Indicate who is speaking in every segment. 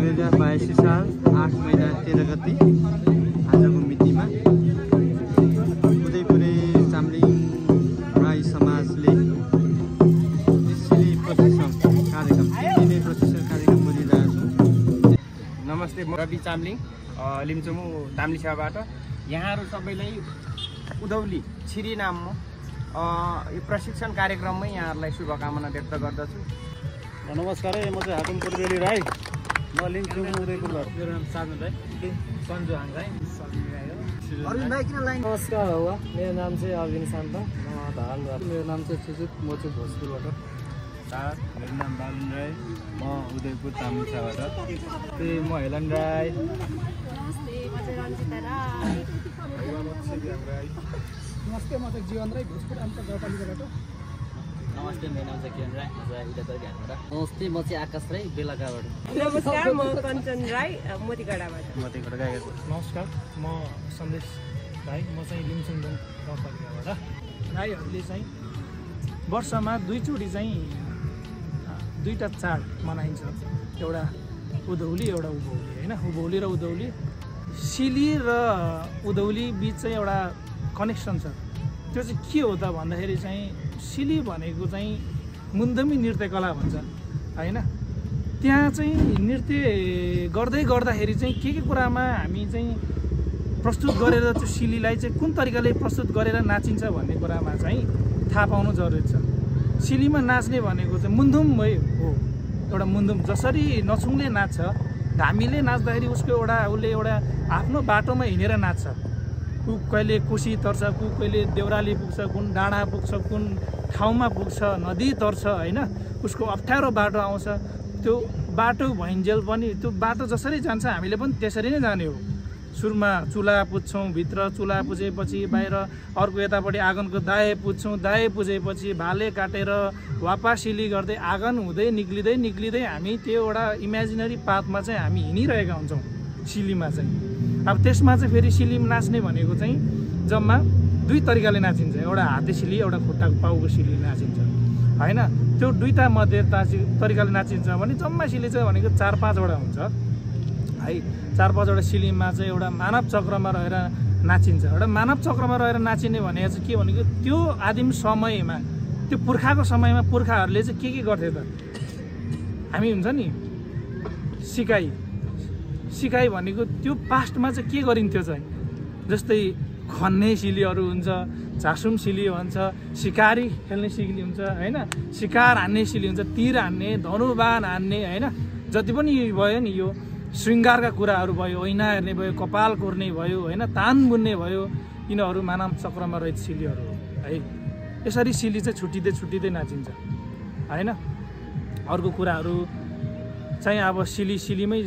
Speaker 1: 2082 साल 8 महिना 13 गते आजको मितिमा उदयपुरे चाम्लिङ राई समाजले सिली प्रशिक्षण कार्यक्रम 3 दिने प्रशिक्षण कार्यक्रम गरिरहेको छु।
Speaker 2: नमस्ते, म रवि चाम्लिङ लिम्चुमु ताम्लिछाबाट यहाँहरु सबैलाई उदौली छिरी नाममा यो प्रशिक्षण कार्यक्रममै यहाँहरुलाई शुभकामना व्यक्त गर्दछु।
Speaker 3: नमस्कार, म चाहिँ हाकुम पूर्वेली राई, म लिम्चुम उदयपुरबाट।
Speaker 1: मेरो नाम साजन राई, सन्जु हाङ राई,
Speaker 2: अरुण भाइ किन लाइन?
Speaker 4: नमस्कार हौवा, मेरो नाम चाहिँ अरविन्द शान्त, म धानबाट। मेरो नाम चाहिँ सुजित, म चाहिँ भोजपुरबाट।
Speaker 3: मेरो नाम बालन राई, म उदयपुर ताम्लिछाबाट। म हेलन राई।
Speaker 5: नमस्ते, म चाहिँ रञ्जिता राई।
Speaker 6: नमस्ते, म चाहिँ जीवन राई, भोजपुर गाउँपालिकाबाट।
Speaker 4: नमस्ते, मेरो नाम चाहिँ किरण राई, म चाहिँ इटातर ज्ञानबाट। नमस्ते, म चाहिँ आकाश राई, बेलाकाबाट।
Speaker 5: नमस्कार, म कञ्चन राई, मोतीगढाबाट।
Speaker 6: नमस्कार, म सन्देश राई, म चाहिँ लिम्चुङ गाउँपालिकाबाट। राईहरूले चाहिँ वर्षमा दुईचोटि चाहिँ दुईवटा चाड मनाइन्छ, एउटा उधौली एउटा उभौली होइन। उभौली र उधौली, सिली र उधौली बिच चाहिँ एउटा कनेक्सन छ। त्यो चाहिँ के हो त भन्दाखेरि चाहिँ सिली भनेको चाहिँ मुन्दमी नृत्य कला भन्छ होइन। त्यहाँ चाहिँ नृत्य गर्दै गर्दाखेरि चाहिँ के कुरामा हामी चाहिँ प्रस्तुत गरेर त्यो सिलीलाई चाहिँ कुन तरिकाले प्रस्तुत गरेर नाचिन्छ भन्ने कुरामा चाहिँ थाहा पाउनु जरुरी छ। सिलीमा नाच्ने भनेको चाहिँ मुन्दुमै हो, एउटा मुन्दुम। जसरी नछुङले नाच्छ, धामीले नाच्दाखेरि उसको उसले एउटा आफ्नो बाटोमा हिँडेर नाच्छ। ऊ कहिले कोशी तर्छ, कहिले देउराली पुग्छ, कुन डाँडा पुग्छ, कुन ठाउँमा पुग्छ, नदी तर्छ होइन। उसको अप्ठ्यारो बाटो आउँछ, त्यो बाटो भइन्जेल पनि त्यो बाटो जसरी जान्छ हामीले पनि त्यसरी नै जाने हो। सुरुमा चुला पुज्छौँ, भित्र चुला पुजेपछि बाहिर अर्को यतापट्टि आँगनको दाए पुज्छौँ, दाए पुजेपछि भाले काटेर वापस सिली गर्दै आँगन हुँदै निक्लिँदै हामी त्यो एउटा इमेजिनरी पाथमा चाहिँ हामी हिँडिरहेका हुन्छौँ सिलीमा चाहिँ। अब त्यसमा चाहिँ फेरि सिलीमा नाच्ने भनेको चाहिँ जम्मा दुई तरिकाले नाचिन्छ, एउटा हाते सिली, एउटा खुट्टाको पाउको सिली नाचिन्छ होइन। त्यो दुईवटा मध्ये तरिकाले नाचिन्छ भने जम्मा सिली चाहिँ भनेको 4-5वटा हुन्छ है। 4-5वटा सिलीमा चाहिँ एउटा मानव चक्रमा रहेर नाचिन्छ। एउटा मानव चक्रमा रहेर नाचिने भनेको चाहिँ के भनेको त्यो आदिम समयमा, त्यो पुर्खाको समयमा पुर्खाहरूले चाहिँ के गर्थे त, हामी हुन्छ नि सिकाइ भनेको त्यो पास्टमा चाहिँ के गरिन्थ्यो चाहिँ, जस्तै खन्ने सिलीहरू हुन्छ, झासुम सिली भन्छ, सिकारी खेल्ने सिली हुन्छ होइन, शिकार हान्ने सिली हुन्छ, तीर हान्ने, धनुबाण हान्ने होइन। जति पनि भयो नि, यो श्रृङ्गारका कुराहरू भयो, ऐना हेर्ने भयो, कपाल कोर्ने भयो होइन, तान बुन्ने भयो, यिनीहरू मानव चक्रमा रहेको सिलीहरू हो है। यसरी सिली चाहिँ छुट्टिँदै नाचिन्छ होइन। अर्को कुराहरू चाहिँ अब सिलीमै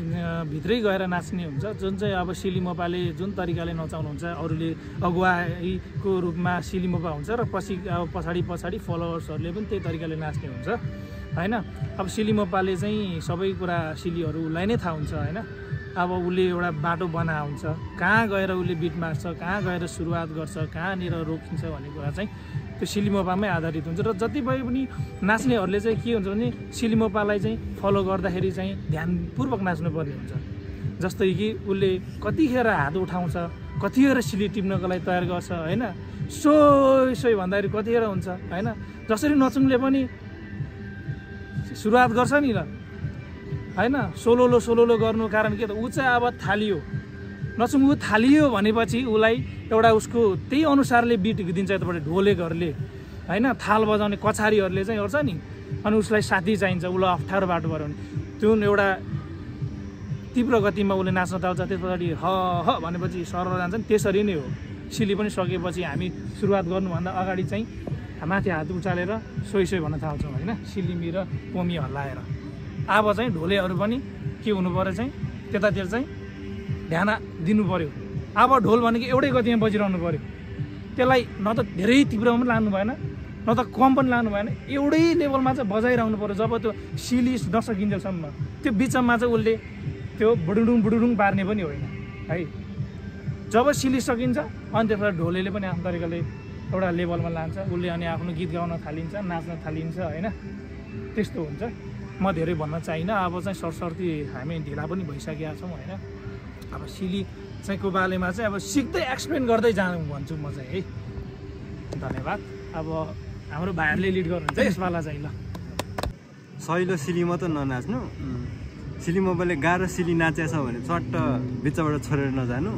Speaker 6: भित्रै गएर नाच्ने हुन्छ, जुन चाहिँ अब सिली मोपाले जुन तरिकाले नचाउनुहुन्छ, अरूले अगुवाईको रूपमा सिली मोपा हुन्छ र अब पछाडि फलोवर्सहरूले पनि त्यही तरिकाले नाच्ने हुन्छ होइन। अब सिली मोपाले चाहिँ सबै कुरा सिलीहरूलाई नै थाहा हुन्छ होइन। अब उसले एउटा बाटो बना हुन्छ, कहाँ गएर उसले बिट मार्छ, कहाँ गएर सुरुवात गर्छ, कहाँनिर रोकिन्छ भन्ने कुरा चाहिँ त्यो सिलिमोपामै आधारित हुन्छ। र जति भए पनि नाच्नेहरूले चाहिँ के हुन्छ भने सिलिमोपालाई चाहिँ फलो गर्दाखेरि चाहिँ ध्यानपूर्वक नाच्नुपर्ने हुन्छ। जस्तै कि उसले कतिखेर हात उठाउँछ, कतिखेर सिली टिप्नको लागि तयार गर्छ होइन, सोही भन्दाखेरि कतिखेर हुन्छ होइन। जसरी नचुङले पनि सुरुवात गर्छ नि र होइन, सोलोलो गर्नु कारण के त, ऊ चाहिँ अब थालियो, नचुङ ऊ थालियो भनेपछि उसलाई एउटा उसको त्यही अनुसारले बिट दिन्छ यताबाट ढोलेकहरूले होइन, थाल बजाउने कछारीहरूले चाहिँ गर्छ नि। अनि उसलाई साथी चाहिन्छ, उसलाई अप्ठ्यारो बाटो भयो भने त्यो एउटा तीव्र गतिमा उसले नाच्न थाल्छ, त्यसपछि ह भनेपछि सरर जान्छ नि। त्यसरी नै हो सिली पनि सकेपछि हामी सुरुवात गर्नुभन्दा अगाडि चाहिँ माथि हात उचालेर सोही भन्न थाल्छौँ होइन, सिलिमी र पोमी हल्लाएर। अब चाहिँ ढोलेहरू पनि के हुनु पऱ्यो चाहिँ त्यतातिर चाहिँ ध्यान दिनु पऱ्यो। अब ढोल भनेको एउटै गतिमा बजिरहनु पऱ्यो, त्यसलाई न त धेरै तीव्रमा पनि लानु भएन, न त कम पनि लानु भएन, एउटै लेभलमा चाहिँ बजाइरहनु पऱ्यो। जब त्यो सिली नसकिन्जेलसम्म त्यो बिचमा चाहिँ उसले त्यो बुडुडुङ पार्ने पनि होइन है। जब सिली सकिन्छ अनि त्यसबाट ढोलेले पनि आफ्नो तरिकाले एउटा लेभलमा लान्छ, उसले अनि आफ्नो गीत गाउन थालिन्छ, नाच्न थालिन्छ होइन, त्यस्तो हुन्छ। म धेरै भन्न चाहिनँ। अब चाहिँ सरसर्ती हामी ढिला पनि भइसकेका छौँ होइन। अब सिली चाहिँ को बारेमा चाहिँ अब सिक्दै एक्सप्लेन गर्दै जानु भन्छु म चाहिँ है। धन्यवाद। अब हाम्रो भाइहरूले लिड गर्नुहुन्छ यसपाला चाहिँ ल।
Speaker 1: सहिलो सिली मात्र ननाच्नु, सिली मोबाइलले गाह्रो सिली नाचेछ भने चट्ट बिचबाट छोडेर नजानु,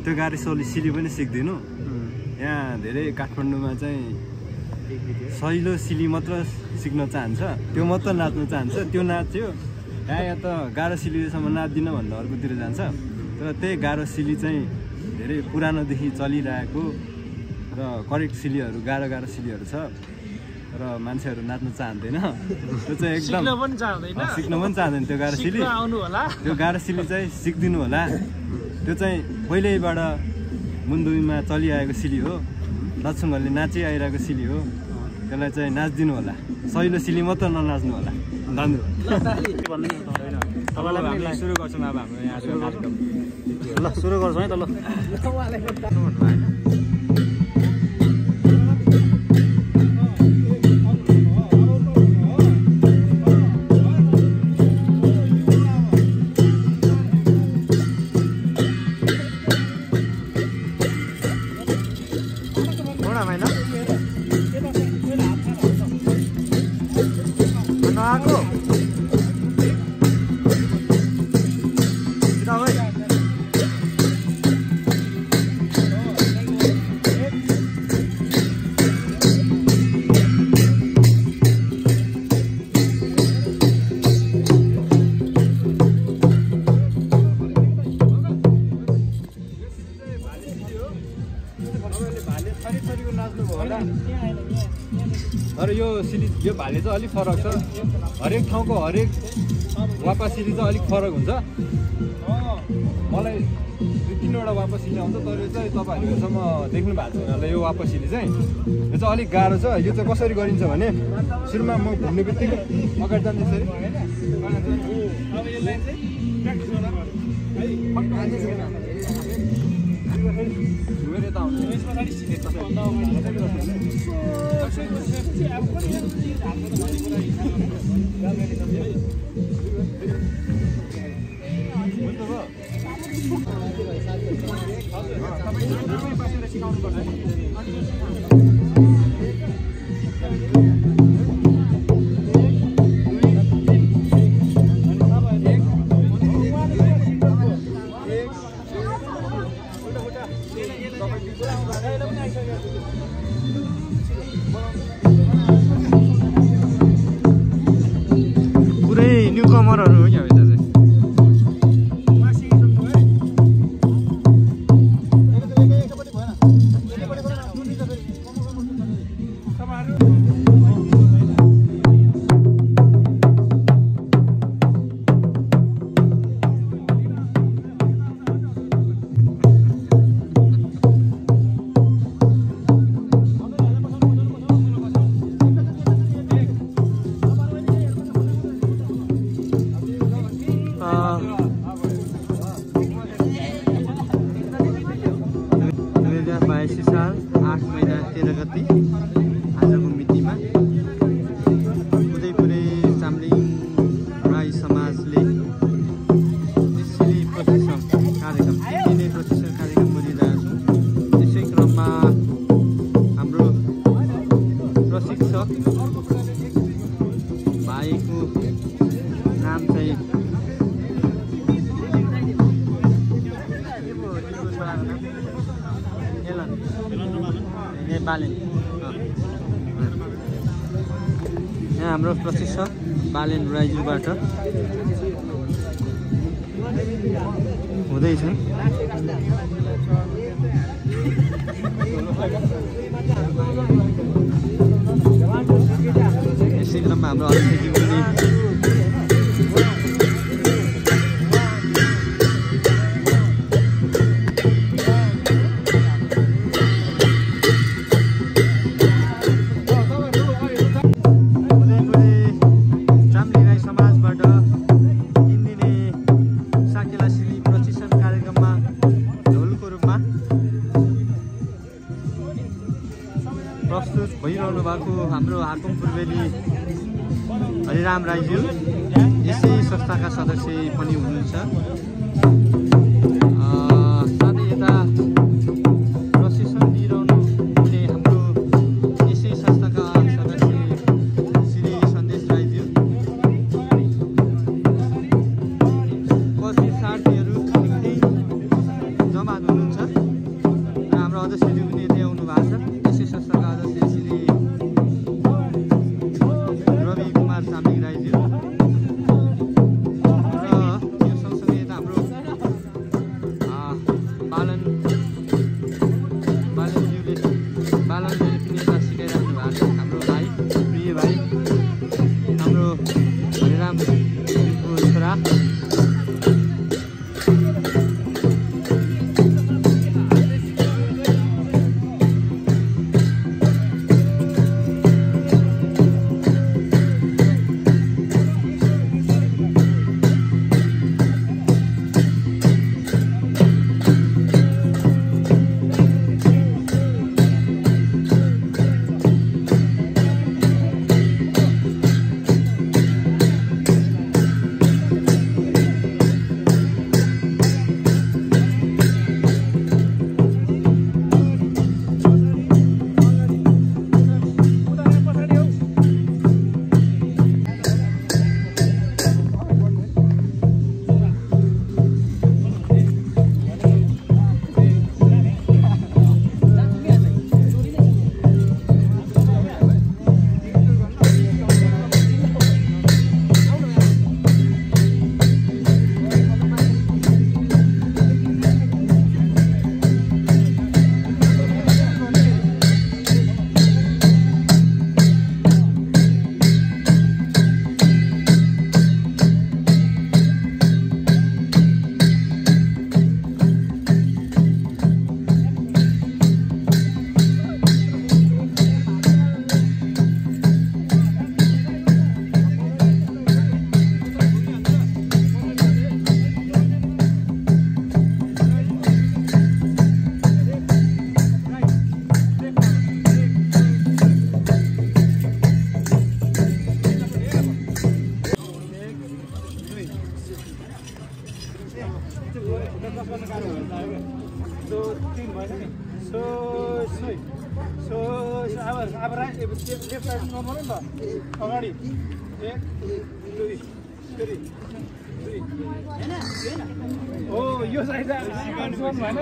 Speaker 1: त्यो गाह्रो सिली पनि सिक्दिनु। यहाँ धेरै काठमाडौँमा चाहिँ सहिलो सिली मात्र सिक्न चाहन्छ, त्यो मात्र नाच्न चाहन्छ, त्यो नाच्यो या त गाह्रो सिलीसम्म नाच्दिनँ भन्दा अर्कोतिर जान्छ। तर त्यही गाह्रो सिली चाहिँ धेरै पुरानोदेखि चलिरहेको र करेक्ट सिलीहरू गाह्रो सिलीहरू छ र मान्छेहरू नाच्न चाहँदैन। त्यो चाहिँ एकदम सिक्न पनि चाहँदैन त्यो गाह्रो सिली। त्यो गाह्रो सिली चाहिँ सिक्दिनु होला। त्यो चाहिँ पहिल्यैबाट मुन्दुमा चलिआएको सिली हो, लक्ष्मणले नाची आइरहेको सिली हो। त्यसलाई चाहिँ नाच्दिनु होला, सहिलो सिली मात्र ननाच्नु होला।
Speaker 3: तपाईँलाई सुरु गर्छौँ अब हाम्रो यहाँ कार्यक्रम।
Speaker 4: ल सुरु गर्छौँ है त ल।
Speaker 1: तर यो सिली यो भाले चाहिँ अलिक फरक छ। हरेक ठाउँको हरेक वापा सिली चाहिँ अलिक फरक हुन्छ। मलाई 2-3वटा वापा सिली आउँछ, तर यो चाहिँ तपाईँहरूकोसम्म देख्नु भएको छैन होला। यो वापा सिली चाहिँ यो चाहिँ अलिक गाह्रो छ। यो चाहिँ कसरी गरिन्छ भने सुरुमा म घुम्ने बित्तिकै अगाडि जान्छ पुरै न्यु कमरहरू हो क्या यता चाहिँ। यहाँ हाम्रो प्रशिक्षक बालेन राईजुबाट हुँदैछ। यसै क्रममा हाम्रो अतिथि पनि प्रस्तुत भइरहनु भएको हाम्रो हाकुम पूर्वेली
Speaker 7: हरिराम राईज्यू यसै संस्थाका सदस्य पनि हुनुहुन्छ। साथै यता प्रशिक्षण दिइरहनु हुने हाम्रो यसै संस्थाका सदस्य श्री सन्देश राईज्यू, पछि साथीहरू निकै जमात हुनुहुन्छ र हाम्रो अध्यक्षज्यू पनि यतै आउनु भएको छ। यसै संस्थाका अध्यक्ष श्री रवि कुमार चामलिङ राईज्यू र यो सँगसँगै यता हाम्रो बालनज्यूले पनि यता सिकाइराख्नु भएको छ। हाम्रो भाइ प्रिय भाइ हाम्रो हरिराम छोरा
Speaker 6: अगाडि 1 2 3 ओ यो साइड भएन।